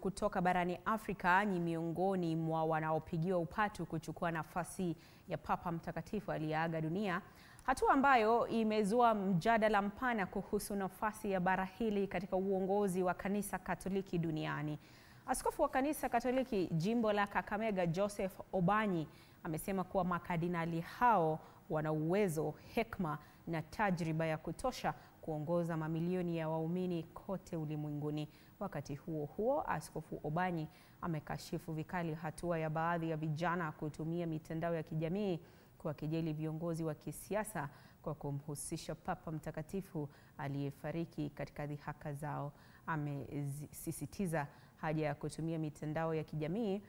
kutoka barani Afrika ni miongoni mwa wanaopigiwa upatu kuchukua nafasi ya Papa Mtakatifu aliyeaga dunia, hatua ambayo imezua mjadala mpana kuhusu nafasi ya bara hili katika uongozi wa Kanisa Katoliki duniani. Askofu wa Kanisa Katoliki jimbo la Kakamega Joseph Obanyi amesema kuwa makardinali hao wana uwezo, hekima na tajriba ya kutosha kuongoza mamilioni ya waumini kote ulimwenguni. Wakati huo huo, Askofu Obanyi amekashifu vikali hatua ya baadhi ya vijana kutumia mitandao ya kijamii kuwakejeli viongozi wa kisiasa kwa kumhusisha Papa Mtakatifu aliyefariki katika dhihaka zao. Amesisitiza haja ya kutumia mitandao ya kijamii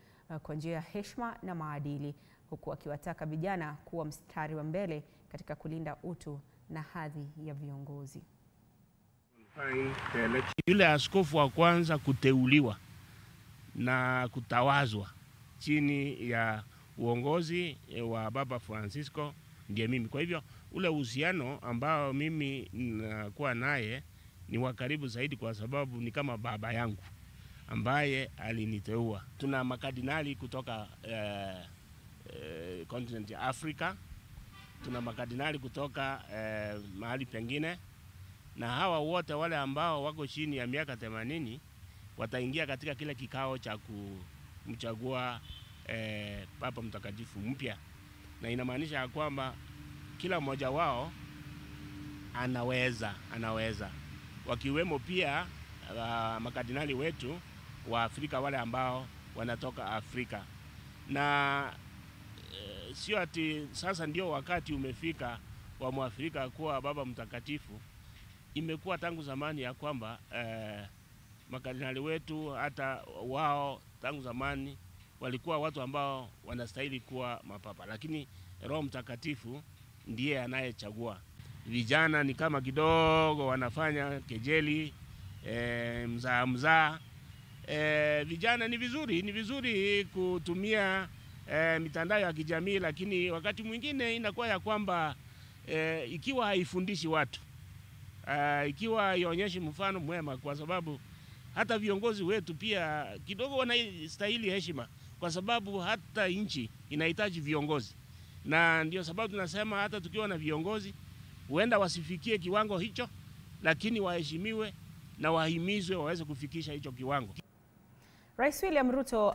kwa njia ya heshima na maadili, huku akiwataka vijana kuwa mstari wa mbele katika kulinda utu na hadhi ya viongozi. Yule askofu wa kwanza kuteuliwa na kutawazwa chini ya uongozi wa Baba Francisco ndiye mimi. Kwa hivyo ule uhusiano ambao mimi nakuwa naye ni wa karibu zaidi, kwa sababu ni kama baba yangu ambaye aliniteua. Tuna makardinali kutoka continent ya Afrika, tuna makardinali kutoka mahali pengine, na hawa wote wale ambao wako chini ya miaka 80 wataingia katika kile kikao cha kumchagua Papa Mtakatifu mpya, na inamaanisha kwamba kila mmoja wao anaweza wakiwemo pia makardinali wetu wa Afrika, wale ambao wanatoka Afrika. Na sio ati sasa ndio wakati umefika wa Mwafrika kuwa Baba Mtakatifu. Imekuwa tangu zamani ya kwamba makardinali wetu hata wao tangu zamani walikuwa watu ambao wanastahili kuwa mapapa, lakini Roho Mtakatifu ndiye anayechagua. Vijana ni kama kidogo wanafanya kejeli, mzaa. Vijana ni vizuri kutumia mitandao ya kijamii, lakini wakati mwingine inakuwa ya kwamba ikiwa haifundishi watu, ikiwa ionyeshi mfano mwema, kwa sababu hata viongozi wetu pia kidogo wanastahili heshima, kwa sababu hata nchi inahitaji viongozi. Na ndio sababu tunasema hata tukiwa na viongozi huenda wasifikie kiwango hicho, lakini waheshimiwe na wahimizwe waweze kufikisha hicho kiwango. Rais William Ruto